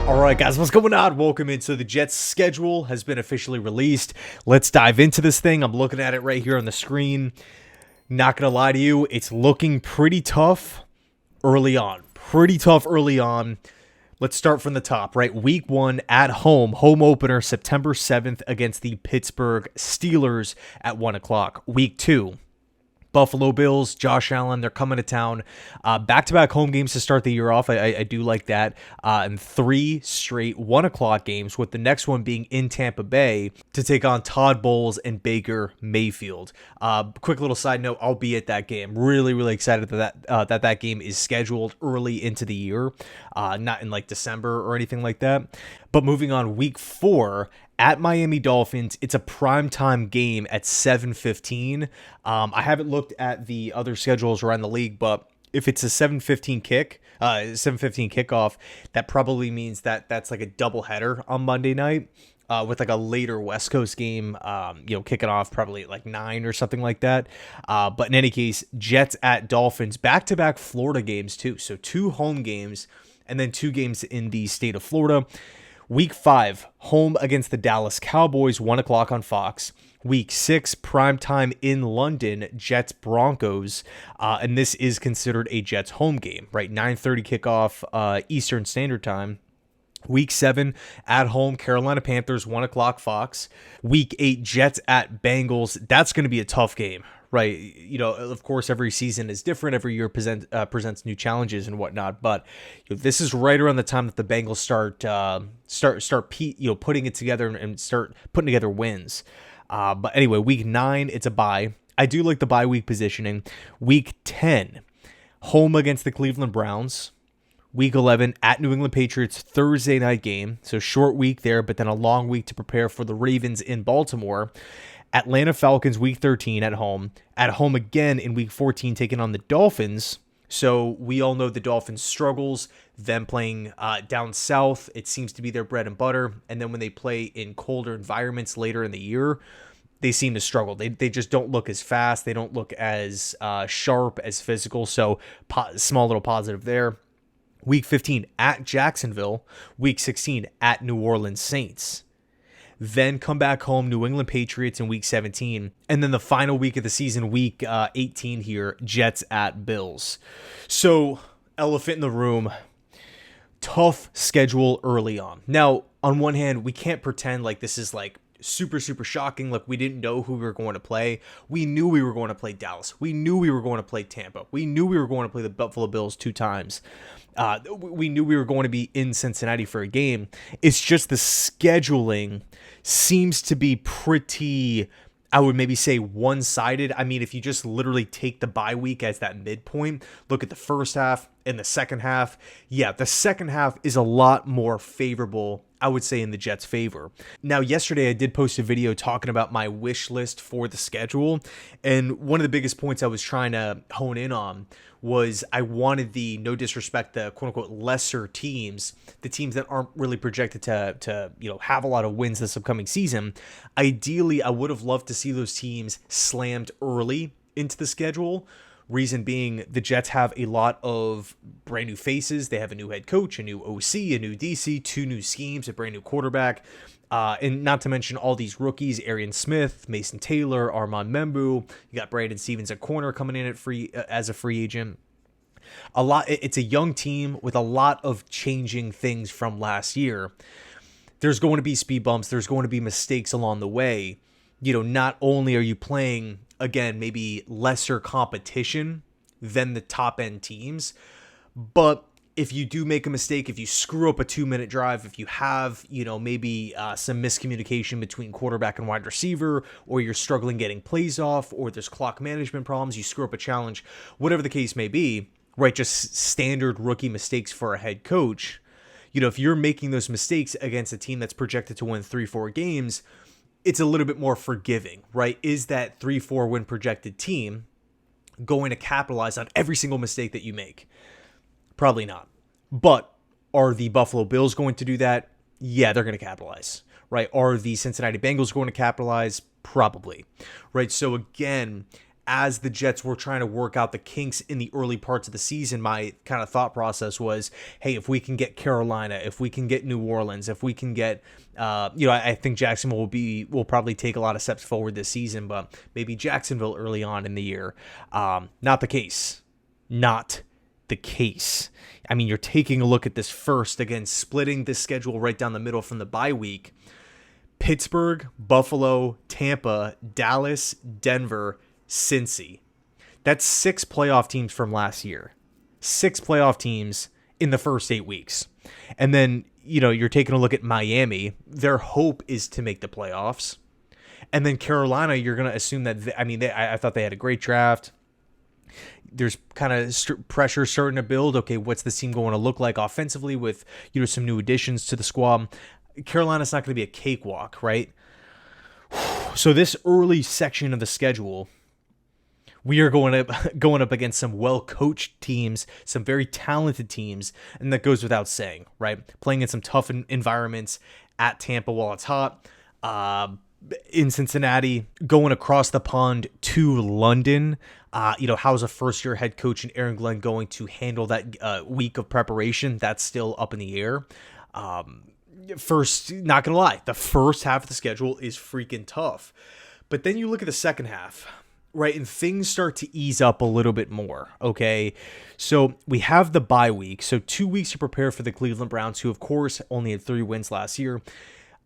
All right, guys, what's going on? Welcome into the Jets schedule has been officially released. Let's dive into this thing. I'm looking at it right here on the screen. Not going to lie to you, it's looking pretty tough early on. Let's start from the top, right? Week 1 at home opener, September 7th against the Pittsburgh Steelers at 1 o'clock. Week 2. Buffalo Bills, Josh Allen, they're coming to town. Back-to-back home games to start the year off. I do like that. And 3 straight 1 o'clock games, with the next one being in Tampa Bay to take on Todd Bowles and Baker Mayfield. Quick little side note, I'll be at that game. Really excited that game is scheduled early into the year, not in like December or anything like that. But moving on, week 4, at Miami Dolphins, it's a primetime game at 7:15. I haven't looked at the other schedules around the league, but if it's a 7:15 kickoff, that probably means that that's like a doubleheader on Monday night, with like a later West Coast game, kicking off probably at like 9 or something like that. But in any case, Jets at Dolphins, back-to-back Florida games too. So 2 home games and then 2 games in the state of Florida. Week 5, home against the Dallas Cowboys, 1 o'clock on Fox. Week 6, primetime in London, Jets Broncos. And this is considered a Jets home game, right? 9:30 kickoff Eastern Standard Time. Week 7, at home, Carolina Panthers, 1 o'clock Fox. Week 8, Jets at Bengals. That's going to be a tough game, right? You know, of course, every season is different. Every year presents new challenges and whatnot. But this is right around the time that the Bengals start putting it together and start putting together wins. But anyway, week 9, it's a bye. I do like the bye week positioning. Week 10, home against the Cleveland Browns. Week 11, at New England Patriots, Thursday night game. So short week there, but then a long week to prepare for the Ravens in Baltimore. Atlanta Falcons, week 13 at home. At home again in week 14, taking on the Dolphins. So we all know the Dolphins' struggles, them playing down south. It seems to be their bread and butter. And then when they play in colder environments later in the year, they seem to struggle. They just don't look as fast. They don't look as sharp, as physical. So small little positive there. Week 15 at Jacksonville. Week 16 at New Orleans Saints. Then come back home, New England Patriots in week 17. And then the final week of the season, week 18 here, Jets at Bills. So, elephant in the room, tough schedule early on. Now, on one hand, we can't pretend like this is like super shocking. Like, we didn't know who we were going to play. We knew we were going to play Dallas. We knew we were going to play Tampa. We knew we were going to play the Buffalo Bills 2 times. We knew we were going to be in Cincinnati for a game. It's just the scheduling seems to be pretty, I would maybe say, one-sided. I mean, if you just literally take the bye week as that midpoint, look at the first half and the second half. Yeah, the second half is a lot more favorable, I would say, in the Jets' favor. Now, yesterday I did post a video talking about my wish list for the schedule, and one of the biggest points I was trying to hone in on was I wanted the, no disrespect, the quote-unquote lesser teams, the teams that aren't really projected to have a lot of wins this upcoming season. Ideally, I would have loved to see those teams slammed early into the schedule. Reason being, the Jets have a lot of brand new faces. They have a new head coach, a new OC, a new DC, 2 new schemes, a brand new quarterback. And not to mention all these rookies, Arian Smith, Mason Taylor, Armand Membu. You got Brandon Stevens at corner coming in as a free agent. It's a young team with a lot of changing things from last year. There's going to be speed bumps. There's going to be mistakes along the way. Not only are you playing, again, maybe lesser competition than the top end teams, but if you do make a mistake, if you screw up a 2-minute drive, if you have, maybe some miscommunication between quarterback and wide receiver, or you're struggling getting plays off, or there's clock management problems, you screw up a challenge, whatever the case may be, right? Just standard rookie mistakes for a head coach. If you're making those mistakes against a team that's projected to win 3-4 games, it's a little bit more forgiving, right? Is that 3-4 win projected team going to capitalize on every single mistake that you make? Probably not. But are the Buffalo Bills going to do that? Yeah, they're going to capitalize, right? Are the Cincinnati Bengals going to capitalize? Probably, right? So again, as the Jets were trying to work out the kinks in the early parts of the season, my kind of thought process was, hey, if we can get Carolina, if we can get New Orleans, if we can get, I think Jacksonville will probably take a lot of steps forward this season, but maybe Jacksonville early on in the year. Not the case. Not the case. I mean, you're taking a look at this first, again, splitting the schedule right down the middle from the bye week. Pittsburgh, Buffalo, Tampa, Dallas, Denver, Cincy. That's 6 playoff teams from last year. 6 playoff teams in the first 8 weeks. And then, you're taking a look at Miami. Their hope is to make the playoffs. And then Carolina, you're going to assume that, I thought they had a great draft. There's kind of pressure starting to build. Okay, what's this team going to look like offensively with, some new additions to the squad? Carolina's not going to be a cakewalk, right? So this early section of the schedule, we are going up against some well-coached teams, some very talented teams, and that goes without saying, right? Playing in some tough environments at Tampa while it's hot, in Cincinnati, going across the pond to London. How's a first-year head coach in Aaron Glenn going to handle that week of preparation? That's still up in the air. First, not going to lie, the first half of the schedule is freaking tough. But then you look at the second half, right, and things start to ease up a little bit more, okay? So we have the bye week, so 2 weeks to prepare for the Cleveland Browns, who, of course, only had 3 wins last year.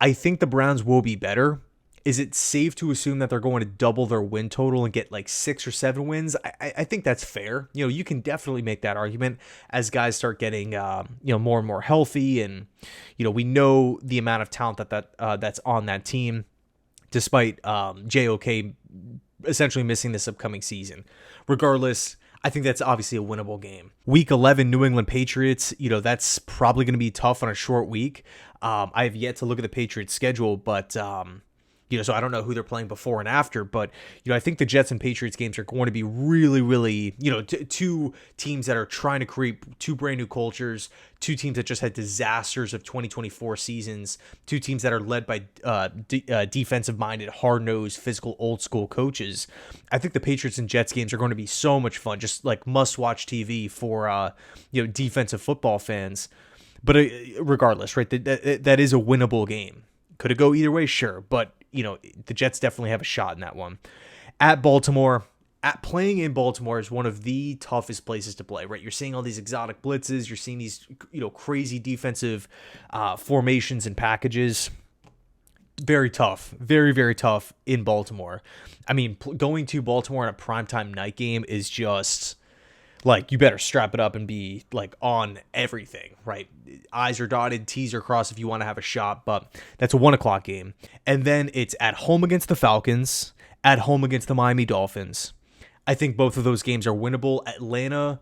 I think the Browns will be better. Is it safe to assume that they're going to double their win total and get like 6 or 7 wins? I think that's fair. You can definitely make that argument as guys start getting, more and more healthy. And, we know the amount of talent that's on that team, despite JOK essentially missing this upcoming season. Regardless, I think that's obviously a winnable game. Week 11, New England Patriots, that's probably going to be tough on a short week. I have yet to look at the Patriots schedule, but so I don't know who they're playing before and after, but, I think the Jets and Patriots games are going to be really, really, two teams that are trying to create 2 brand new cultures, 2 teams that just had disasters of 2024 seasons, 2 teams that are led by defensive-minded, hard-nosed, physical, old-school coaches. I think the Patriots and Jets games are going to be so much fun, just like must-watch TV for, defensive football fans. But regardless, right, that is a winnable game. Could it go either way? Sure. But, the Jets definitely have a shot in that one. At Baltimore, playing in Baltimore is one of the toughest places to play, right? You're seeing all these exotic blitzes. You're seeing these, crazy defensive formations and packages. Very tough. Very, very tough in Baltimore. I mean, going to Baltimore in a primetime night game is just... like, you better strap it up and be, like, on everything, right? I's are dotted, T's are crossed if you want to have a shot, but that's a 1 o'clock game. And then it's at home against the Falcons, at home against the Miami Dolphins. I think both of those games are winnable. Atlanta,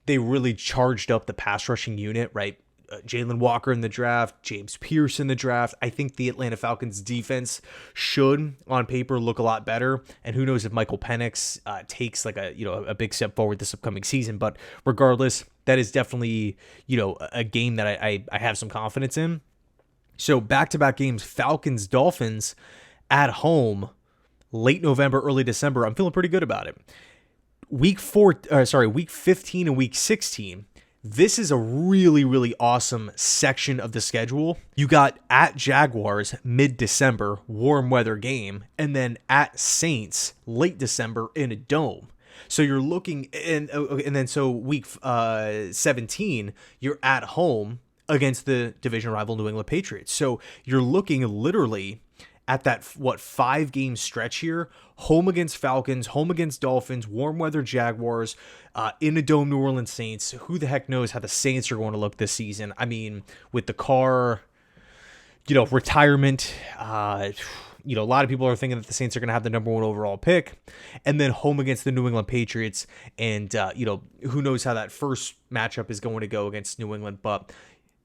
they really charged up the pass rushing unit, right? Jalen Walker in the draft, James Pierce in the draft. I think the Atlanta Falcons defense should, on paper, look a lot better. And who knows if Michael Penix takes like a big step forward this upcoming season. But regardless, that is definitely, a game that I have some confidence in. So back-to-back games, Falcons, Dolphins at home, late November, early December. I'm feeling pretty good about it. Week 15 and week 16. This is a really, really awesome section of the schedule. You got at Jaguars mid-December, warm weather game, and then at Saints late December in a dome. So you're looking, and then so week 17, you're at home against the division rival New England Patriots. So you're looking literally at that, 5-game stretch here, home against Falcons, home against Dolphins, warm weather Jaguars, in a dome New Orleans Saints. Who the heck knows how the Saints are going to look this season? I mean, with the Carr, retirement, a lot of people are thinking that the Saints are going to have the number 1 overall pick, and then home against the New England Patriots, and, who knows how that first matchup is going to go against New England, but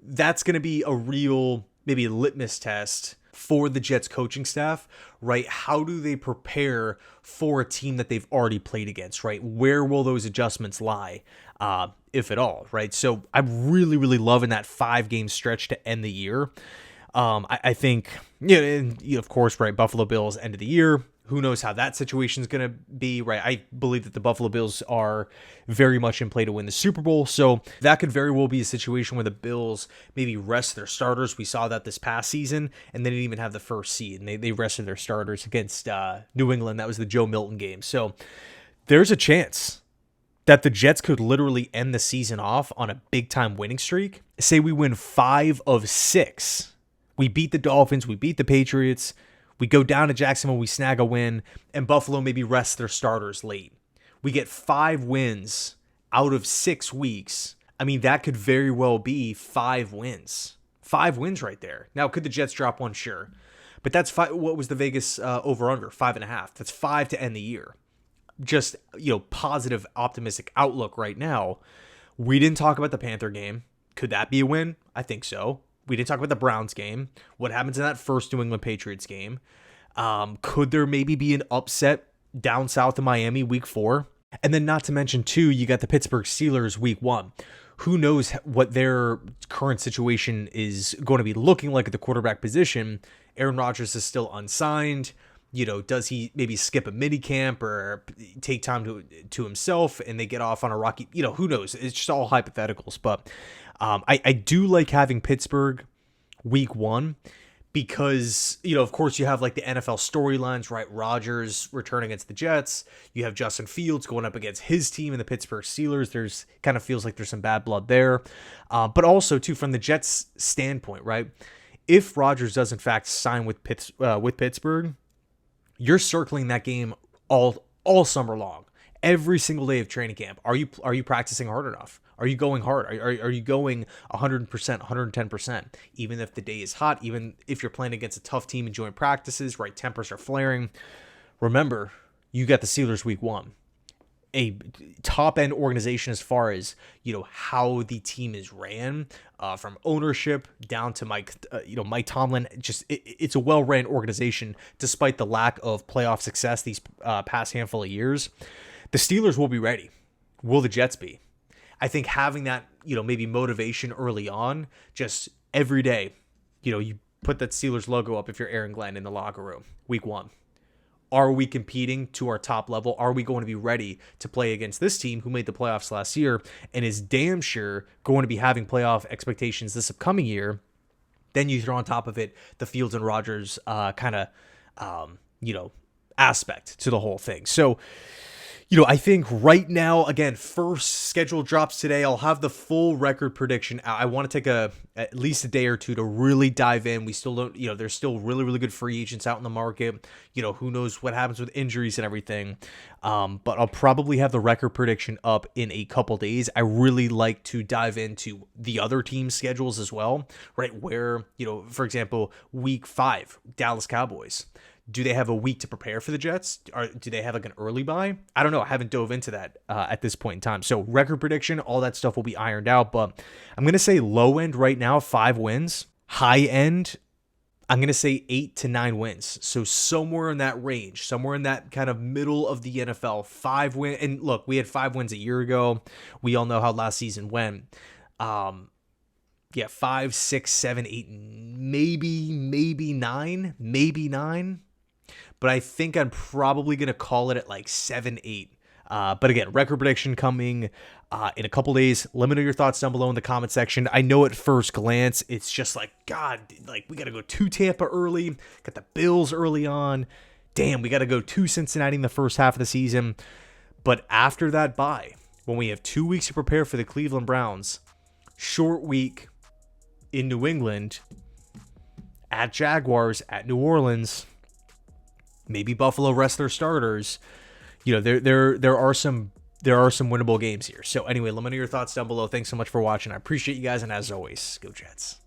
that's going to be a real, maybe a litmus test for the Jets coaching staff, right? How do they prepare for a team that they've already played against, right? Where will those adjustments lie, if at all, right? So I'm really, really loving that 5-game stretch to end the year. I think, and, of course, right, Buffalo Bills, end of the year. Who knows how that situation is going to be, right? I believe that the Buffalo Bills are very much in play to win the Super Bowl. So that could very well be a situation where the Bills maybe rest their starters. We saw that this past season, and they didn't even have the first seed. And they rested their starters against New England. That was the Joe Milton game. So there's a chance that the Jets could literally end the season off on a big-time winning streak. Say we win 5 of 6. We beat the Dolphins. We beat the Patriots. We go down to Jacksonville, we snag a win, and Buffalo maybe rests their starters late. We get 5 wins out of 6 weeks. I mean, that could very well be 5 wins. 5 wins right there. Now, could the Jets drop one? Sure. But that's 5. What was the Vegas over-under? 5.5. That's 5 to end the year. Just, positive, optimistic outlook right now. We didn't talk about the Panther game. Could that be a win? I think so. We didn't talk about the Browns game. What happens in that first New England Patriots game? Could there maybe be an upset down south of Miami week 4? And then not to mention, too, you got the Pittsburgh Steelers week 1. Who knows what their current situation is going to be looking like at the quarterback position. Aaron Rodgers is still unsigned. Does he maybe skip a mini camp or take time to himself and they get off on a rocky, who knows? It's just all hypotheticals. But I do like having Pittsburgh week 1 because, of course you have like the NFL storylines, right? Rodgers returning against the Jets. You have Justin Fields going up against his team in the Pittsburgh Steelers. There's kind of feels like there's some bad blood there. But also too, from the Jets standpoint, right? If Rodgers does in fact sign with Pittsburgh, you're circling that game all summer long, every single day of training camp. Are you practicing hard enough? Are you going hard? Are you going 100%, 110%? Even if the day is hot, even if you're playing against a tough team and joint practices, right? Tempers are flaring. Remember, you got the Steelers week 1. A top-end organization as far as, how the team is ran, from ownership down to Mike Tomlin. Just it's a well-ran organization despite the lack of playoff success these past handful of years. The Steelers will be ready. Will the Jets be? I think having that, maybe motivation early on, just every day, you put that Steelers logo up if you're Aaron Glenn in the locker room, week 1. Are we competing to our top level? Are we going to be ready to play against this team who made the playoffs last year and is damn sure going to be having playoff expectations this upcoming year? Then you throw on top of it the Fields and Rodgers aspect to the whole thing. So, I think right now, again, first schedule drops today. I'll have the full record prediction. I want to take at least a day or two to really dive in. We still don't, there's still really, really good free agents out in the market. Who knows what happens with injuries and everything. But I'll probably have the record prediction up in a couple days. I really like to dive into the other team schedules as well, right? Where, for example, week 5, Dallas Cowboys. Do they have a week to prepare for the Jets? Or do they have like an early bye? I don't know. I haven't dove into that at this point in time. So record prediction, all that stuff will be ironed out. But I'm going to say low end right now, 5 wins. High end, I'm going to say 8 to 9 wins. So somewhere in that range, somewhere in that kind of middle of the NFL, 5 wins. And look, we had 5 wins a year ago. We all know how last season went. 5, 6, 7, 8, maybe 9. But I think I'm probably going to call it at like 7, 8. But again, record prediction coming in a couple days. Let me know your thoughts down below in the comment section. I know at first glance, it's just like, God, like we got to go to Tampa early. Got the Bills early on. Damn, we got to go to Cincinnati in the first half of the season. But after that bye, when we have 2 weeks to prepare for the Cleveland Browns, short week in New England, at Jaguars, at New Orleans, maybe Buffalo rest their starters. There are some winnable games here. So anyway, let me know your thoughts down below. Thanks so much for watching. I appreciate you guys, and as always, go Jets.